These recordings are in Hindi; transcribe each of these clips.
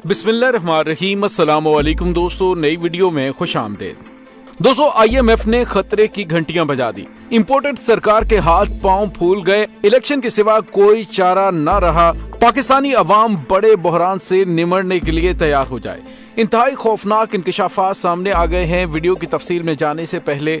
बिस्मिल्लाहिर्रहमानिर्रहीम। अस्सलामुअलैकुम दोस्तों, नई वीडियो में खुश आमदेद। दोस्तों, IMF ने खतरे की घंटियां बजा दी। इम्पोर्टेड सरकार के हाथ पांव फूल गए। इलेक्शन के सिवा कोई चारा न रहा। पाकिस्तानी अवाम बड़े बहरान से निमटने के लिए तैयार हो जाए। इंतहाई खौफनाक इंकशाफात सामने आ गए हैं। वीडियो की तफसील में जाने से पहले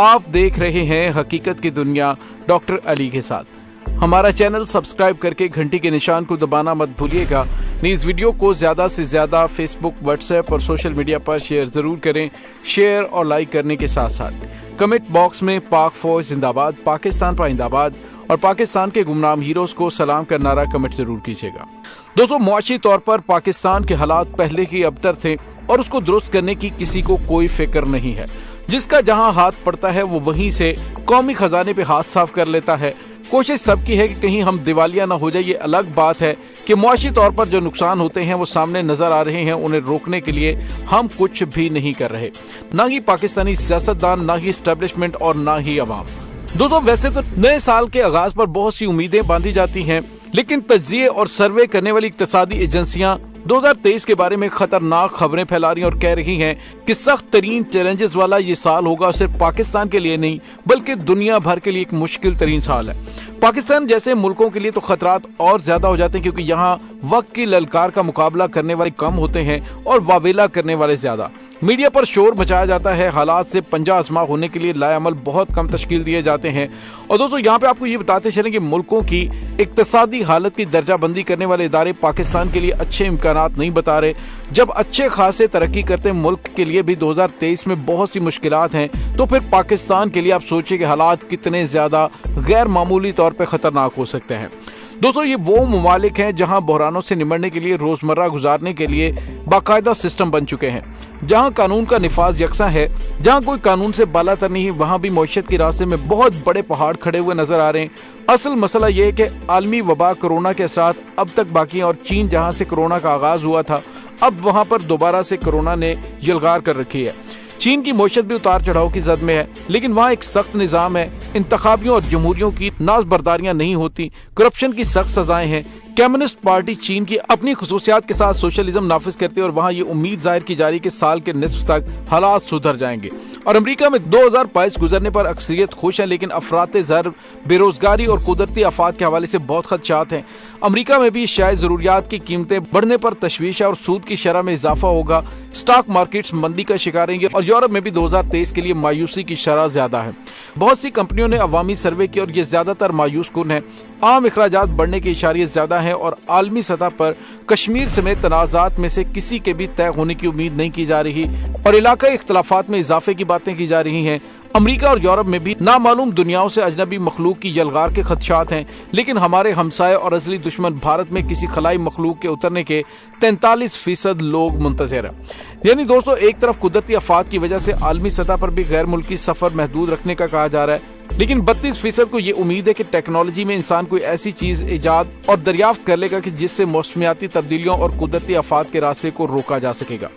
आप देख रहे हैं हकीकत की दुनिया डॉक्टर अली के साथ। हमारा चैनल सब्सक्राइब करके घंटी के निशान को दबाना मत भूलिएगा। इस वीडियो को ज्यादा से ज्यादा फेसबुक, व्हाट्सएप और सोशल मीडिया पर शेयर जरूर करें। शेयर और लाइक करने के साथ साथ कमेंट बॉक्स में पाक फौज जिंदाबाद, पाकिस्तान पाइंदाबाद और पाकिस्तान के गुमनाम हीरोज को सलाम का नारा कमेंट जरूर कीजिएगा। दोस्तों, मुआशी तौर पर पाकिस्तान के हालात पहले ही अबतर थे और उसको दुरुस्त करने की किसी को कोई फिक्र नहीं है। जिसका जहां हाथ पड़ता है वो वहीं से कौमी खजाने पे हाथ साफ कर लेता है। कोशिश सबकी है कि कहीं हम दिवालिया ना हो जाए। ये अलग बात है कि मुआशी तौर पर जो नुकसान होते हैं वो सामने नजर आ रहे हैं। उन्हें रोकने के लिए हम कुछ भी नहीं कर रहे, ना ही पाकिस्तानी सियासतदान, ना ही एस्टेब्लिशमेंट और ना ही अवाम। दोस्तों, वैसे तो नए साल के आगाज पर बहुत सी उम्मीदें बांधी जाती हैं, लेकिन तज्जिए और सर्वे करने वाली इक्तिसादी एजेंसियां 2023 के बारे में खतरनाक खबरें फैला रही और कह रही हैं कि सख्त तरीन चैलेंजेस वाला ये साल होगा। सिर्फ पाकिस्तान के लिए नहीं बल्कि दुनिया भर के लिए एक मुश्किल तरीन साल है। पाकिस्तान जैसे मुल्कों के लिए तो खतरात और ज्यादा हो जाते हैं, क्योंकि यहाँ वक्त की ललकार का मुकाबला करने वाले कम होते हैं और वावेला करने वाले ज्यादा। मीडिया पर शोर मचाया जाता है। हालात से पंजा आसमा होने के लिए लाएअमल बहुत कम तश्कील दिए जाते हैं। और दोस्तों, यहाँ पे आपको ये बताते चलें कि मुल्कों की इक्तिसादी हालत की दर्जाबंदी करने वाले इदारे पाकिस्तान के लिए अच्छे इम्कानात नहीं बता रहे। जब अच्छे खासे तरक्की करते मुल्क के लिए भी 2023 में बहुत सी मुश्किलात हैं, तो फिर पाकिस्तान के लिए आप सोचिए कि हालात कितने ज्यादा गैर मामूली तौर पर खतरनाक हो सकते हैं। दोस्तों, ये वो ममालिक हैं जहां बहरानों से निमटने के लिए रोजमर्रा गुजारने के लिए बाकायदा सिस्टम बन चुके हैं, जहां कानून का निफाज यकसा है, जहां कोई कानून से बालातर नहीं है। वहां भी मईशत के रास्ते में बहुत बड़े पहाड़ खड़े हुए नजर आ रहे हैं। असल मसला यह है कि आलमी वबा कोरोना के साथ अब तक बाकी है, और चीन जहां से कोरोना का आगाज हुआ था, अब वहां पर दोबारा से कोरोना ने यलगार कर रखी है। चीन की मईशत भी उतार चढ़ाव की जद में है, लेकिन वहाँ एक सख्त निजाम है। इंतखाबियों और जमहूरियों की नाजबरदारियां नहीं होती। करप्शन की सख्त सजाएं हैं। कम्युनिस्ट पार्टी चीन की अपनी खुसूसियात के साथ सोशलिज्म नाफिज करती है, और वहाँ ये उम्मीद जाहिर की जा रही कि साल के निस्फ तक हालात सुधर जाएंगे। और अमेरिका में 2022 गुजरने पर अक्सरियत खुश है, लेकिन अफराते ज़र, बेरोजगारी और कुदरती आफात के हवाले से बहुत खदशात हैं। अमेरिका में भी शायद जरूरियात की कीमतें बढ़ने पर तशवीश है और सूद की शरह में इजाफा होगा। स्टॉक मार्केट्स मंदी का शिकार रहेंगे, और यूरोप में भी 2023 के लिए मायूसी की शरह ज्यादा है। बहुत सी कंपनियों ने अवामी सर्वे की और ये ज्यादातर मायूस कुन है। आम अखराजात बढ़ने के इशारे ज्यादा हैं, और आलमी सतह पर कश्मीर समेत तनाज़ात में से किसी के भी तय होने की उम्मीद नहीं की जा रही, और इलाकाई इख्तलाफात में इजाफे की बातें की जा रही हैं। अमेरिका और यूरोप में भी नामालूम दुनियाओं से अजनबी मखलूक की यलगार के खदशात हैं, लेकिन हमारे हमसाये और असली दुश्मन भारत में किसी खलाई मखलूक के उतरने के 43% लोग मुंतज़िर हैं। यानी दोस्तों, एक तरफ कुदरती आफात की वजह से आलमी सतह पर भी गैर मुल्की सफर महदूद रखने का कहा जा रहा है, लेकिन 32% को ये उम्मीद है कि टेक्नोलॉजी में इंसान कोई ऐसी चीज इजाद और दरियाफ्त कर लेगा कि जिससे मौसमियाती तब्दीलियों और कुदरती आफात के रास्ते को रोका जा सकेगा।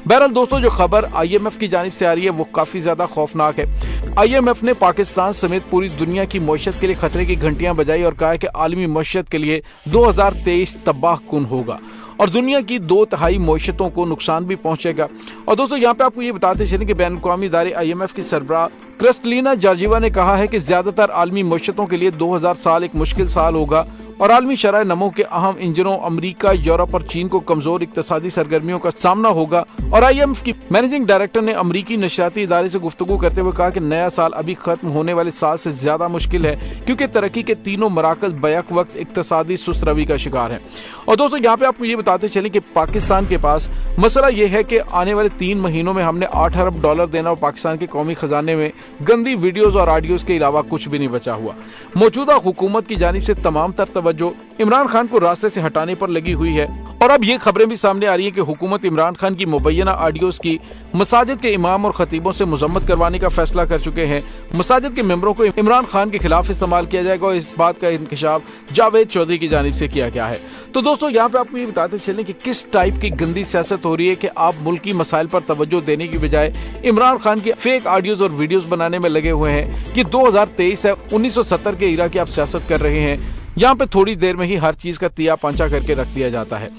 बहरहाल दोस्तों, जो खबर IMF की जानिब से आ रही है वो काफी ज्यादा खौफनाक है। IMF ने पाकिस्तान समेत पूरी दुनिया की मईशत के लिए खतरे की घंटियां बजाई और कहा कि आलमी मईशत के लिए 2023 तबाह कुन होगा और दुनिया की 2/3 मईशतों को नुकसान भी पहुंचेगा। और दोस्तों, यहाँ पे आपको ये बताते चलें कि बैनुल-अक़वामी इदारे IMF की सरबराह क्रिस्टलिना जॉर्जिवा ने कहा है कि ज्यादातर आलमी मईशतों के लिए 2000 साल एक मुश्किल साल होगा, और आलमी शरह नमो के अहम इंजनों अमेरिका, यूरोप और चीन को कमजोर इक्तिसादी सरगर्मियों का सामना होगा। और IMF की मैनेजिंग डायरेक्टर ने अमेरिकी नशरियाती इदारे से गुफ्तगू करते हुए कहा कि नया साल अभी खत्म होने वाले साल से ज्यादा मुश्किल है, क्योंकि तरक्की के तीनों मराकज बैक वक्त इक्तिसादी सुस्त रवी का शिकार है। और दोस्तों, यहाँ पे आपको ये बताते चलें कि पाकिस्तान के पास मसला ये है कि आने वाले 3 महीनों में हमने $8 अरब देना, और पाकिस्तान के कौमी खजाने में गंदी वीडियोज और ऑडियोज के अलावा कुछ भी नहीं बचा हुआ। मौजूदा हुकूमत की जानिब से तमाम तर तवज्जो इमरान खान को रास्ते से हटाने पर लगी हुई है, और अब ये खबरें भी सामने आ रही है कि हुकूमत इमरान खान की मुबैना ऑडियोज की मसाजिद के इमाम और खतीबों से मजम्मत करवाने का फैसला कर चुके हैं। मसाजिद के मेंबरों को इमरान खान के खिलाफ इस्तेमाल किया जाएगा, और इस बात का इंकशाफ जावेद चौधरी की जानिब से किया गया है। तो दोस्तों, यहाँ पे आपको ये बताते चलें कि किस टाइप की गंदी सियासत हो रही है कि आप मुल्की मसाइल पर तवज्जो देने की बजाय इमरान खान की फेक ऑडियोज और वीडियोज बनाने में लगे हुए हैं कि 2023 है, 1970 के इरा की आप सियासत कर रहे हैं। यहाँ पे थोड़ी देर में ही हर चीज का तिया पांचा करके रख दिया जाता है।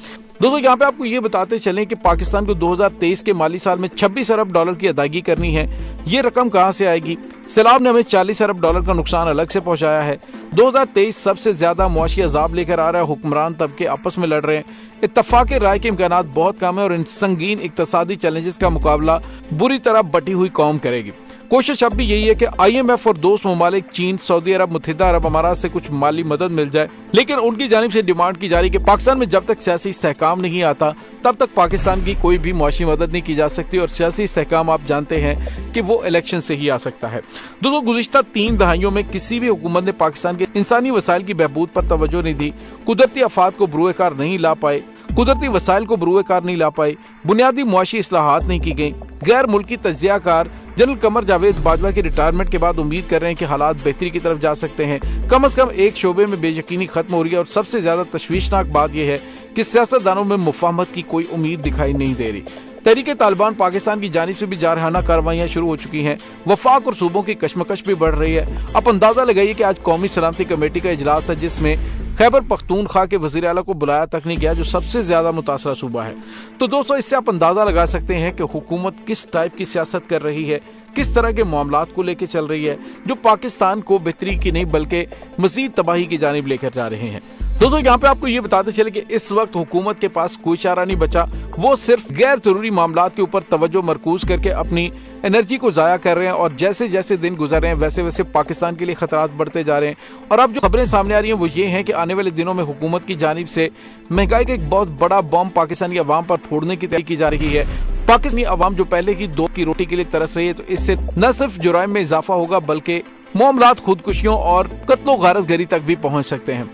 दोस्तों यहाँ पे आपको ये बताते चलें कि पाकिस्तान को 2023 के माली साल में 26 अरब डॉलर की अदायगी करनी है। ये रकम कहां से आएगी? सैलाब ने हमें 40 अरब डॉलर का नुकसान अलग से पहुंचाया है। 2023 सबसे ज्यादा मुआशी अजाब लेकर आ रहा है। हुक्मरान तबके आपस में लड़ रहे हैं। इत्तफाक राय के इम्कानात बहुत कम है और इन संगीन इक्तसादी चैलेंजेस का मुकाबला बुरी तरह बटी हुई कौम करेगी। कोशिश अब भी यही है कि IMF और दोस्त ममालिक चीन, सऊदी अरब, मुत्तहिदा अरब अमारात से कुछ माली मदद मिल जाए, लेकिन उनकी जानिब से डिमांड की जा रही है कि पाकिस्तान में जब तक सियासी इस्तेहकाम नहीं आता तब तक पाकिस्तान की कोई भी मुआशी मदद नहीं की जा सकती। और सियासी इस्तेहकाम आप जानते हैं कि वो इलेक्शन से ही आ सकता है। दोस्तों गुज़िश्ता 3 दहाइयों में किसी भी हुकूमत ने पाकिस्तान के इंसानी वसाइल की बहबूद पर तवज्जो नहीं दी, कुदरती आफात को बरूए कार नहीं ला पाए, कुदरती वसाइल को बरूए कार नहीं ला पाए, बुनियादी मुआशी इस्लाहात नहीं की गई। गैर मुल्की तज्जियाकार जनरल कमर जावेद बाजवा की रिटायरमेंट के बाद उम्मीद कर रहे हैं कि हालात बेहतरी की तरफ जा सकते हैं। कम से कम एक शोबे में बेयकीनी खत्म हो रही है और सबसे ज्यादा तशवीशनाक बात यह है कि सियासतदानों में मुफाहमत की कोई उम्मीद दिखाई नहीं दे रही। तहरीक तालिबान पाकिस्तान की जानिब से भी जारहाना कार्रवाइयां शुरू हो चुकी हैं। वफाक और सूबों की कशमकश भी बढ़ रही है। आप अंदाजा लगाइए कि आज कौमी सलामती कमेटी का इजलास था जिसमें खैबर पख्तूनख्वा के वजीर आला को बुलाया तक नहीं गया, जो सबसे ज्यादा मुतासरा सूबा है। तो दोस्तों इससे आप अंदाजा लगा सकते हैं कि हुकूमत किस टाइप की सियासत कर रही है, किस तरह के मामलात को लेकर चल रही है, जो पाकिस्तान को बेहतरी की नहीं बल्कि मजीद तबाही की जानिब लेकर जा रहे हैं। दोस्तों यहाँ पे आपको ये बताते चले कि इस वक्त हुकूमत के पास कोई चारा नहीं बचा। वो सिर्फ गैर जरूरी मामलात के ऊपर तवज्जो मरकूज करके अपनी एनर्जी को जाया कर रहे हैं और जैसे जैसे दिन गुजर रहे हैं वैसे वैसे पाकिस्तान के लिए खतरात बढ़ते जा रहे हैं। और अब जो खबरें सामने आ रही हैं वो ये हैं कि आने वाले दिनों में हुकूमत की जानिब से महंगाई का एक बहुत बड़ा बम पाकिस्तानी अवाम पर फोड़ने की तैयारी की जा रही है। पाकिस्तानी अवाम जो पहले ही 2 की रोटी के लिए तरस रही है, तो इससे न सिर्फ जुराइम में इजाफा होगा बल्कि मामलात खुदकुशियों और कत्लो गारतगरी तक भी पहुंच सकते हैं।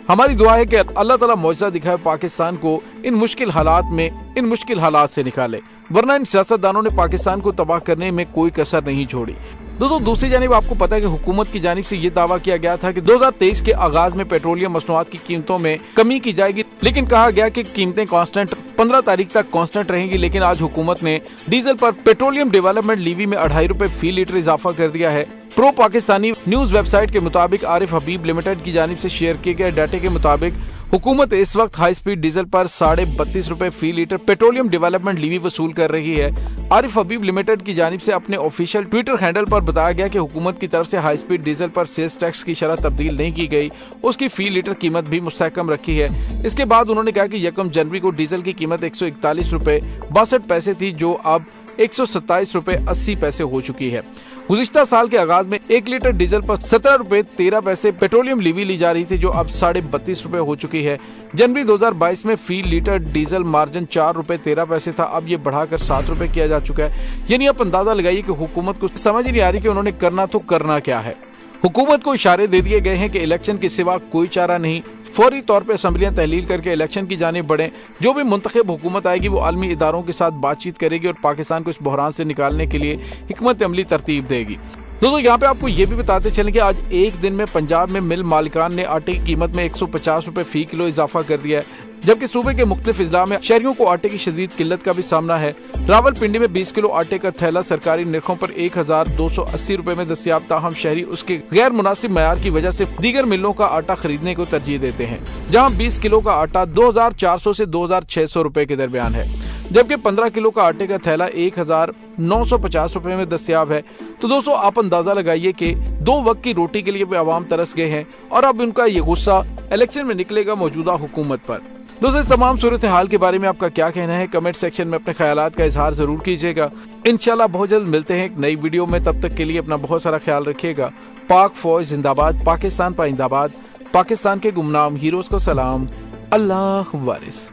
हमारी दुआ है कि अल्लाह ताला मौजज़ा दिखाए, पाकिस्तान को इन मुश्किल हालात से निकाले, वरना इन सियासतदानों ने पाकिस्तान को तबाह करने में कोई कसर नहीं छोड़ी। दोस्तों दूसरी जानिब आपको पता है कि हुकूमत की जानिब से ये दावा किया गया था कि 2023 के आगाज में पेट्रोलियम मसनूआत की कीमतों में कमी की जाएगी, लेकिन कहा गया कि कीमतें कांस्टेंट 15 तारीख तक कांस्टेंट रहेंगी। लेकिन आज हुकूमत ने डीजल पर पेट्रोलियम डेवलपमेंट लीवी में 2.5 रुपए फी लीटर इजाफा कर दिया है। प्रो पाकिस्तानी न्यूज वेबसाइट के मुताबिक आरिफ हबीब लिमिटेड की जानिब से शेयर किए गए डाटे के मुताबिक हुकूमत इस वक्त हाई स्पीड डीजल पर 32.5 रुपए फी लीटर पेट्रोलियम डेवलपमेंट लीवी वसूल कर रही है। आरिफ हबीब लिमिटेड की जानिब से अपने ऑफिशियल ट्विटर हैंडल पर बताया गया कि हुकूमत की तरफ से हाई स्पीड डीजल पर सेल्स टैक्स की शरह तब्दील नहीं की गई, उसकी फी लीटर कीमत भी मुस्तहकम रखी है। इसके बाद उन्होंने कहा कि 1 जनवरी को डीजल की कीमत 141 रुपए 62 पैसे थी, जो अब 127 रुपए 80 पैसे हो चुकी है। गुज़िश्ता साल के आगाज में 1 लीटर डीजल पर 17 रुपए 13 पैसे पेट्रोलियम लीवी ली जा रही थी, जो अब 32.5 रुपए हो चुकी है। जनवरी 2022 में फी लीटर डीजल मार्जिन 4 रुपए 13 पैसे था, अब ये बढ़ाकर 7 रुपए किया जा चुका है। यानी आप अंदाजा लगाइए कि हुकूमत को समझ नहीं आ रही कि उन्होंने करना तो करना क्या है। हुकूमत को इशारे दे दिए गए हैं कि इलेक्शन के सिवा कोई चारा नहीं, फौरी तौर पर असम्बलियां तहलील करके इलेक्शन की जानिब बढ़े। जो भी मुंतखब हुकूमत आएगी वो आलमी इदारों के साथ बातचीत करेगी और पाकिस्तान को इस बहरान से निकालने के लिए हिकमत अमली तरतीब देगी। दोस्तों यहाँ पे आपको ये भी बताते चलें कि आज एक दिन में पंजाब में मिल मालिकान ने आटे की कीमत में 150 रुपए फी किलो इजाफा कर दिया है, जबकि सूबे के मुख्तलिफ इजला में शहरियों को आटे की शदीद किल्लत का भी सामना है। रावलपिंडी में 20 किलो आटे का थैला सरकारी निरखों पर 1280 रुपए में दस्तियाब, ताहम शहरी उसके गैर मुनासिब मयार की वजह से दीगर मिलों का आटा खरीदने को तरजीह देते हैं, जहाँ 20 किलो का आटा 2400 से 2600 रुपए के दरमियान है, जबकि 15 किलो का आटे का थैला 1950 रुपए में दस्तियाब है। तो दोस्तों आप अंदाजा लगाइए कि 2 वक्त की रोटी के लिए भी आवाम तरस गए हैं और अब उनका ये गुस्सा इलेक्शन में निकलेगा मौजूदा हुकूमत पर। दोस्तों इस तमाम सूरत हाल के बारे में आपका क्या कहना है, कमेंट सेक्शन में अपने ख्यालात का इजहार जरूर कीजिएगा। इंशाल्लाह बहुत जल्द मिलते हैं एक नई वीडियो में, तब तक के लिए अपना बहुत सारा ख्याल रखिएगा। पाक फौज जिंदाबाद, पाकिस्तान पाइंदाबाद, पाकिस्तान के गुमनाम हीरोज को सलाम, अल्लाह वारिस।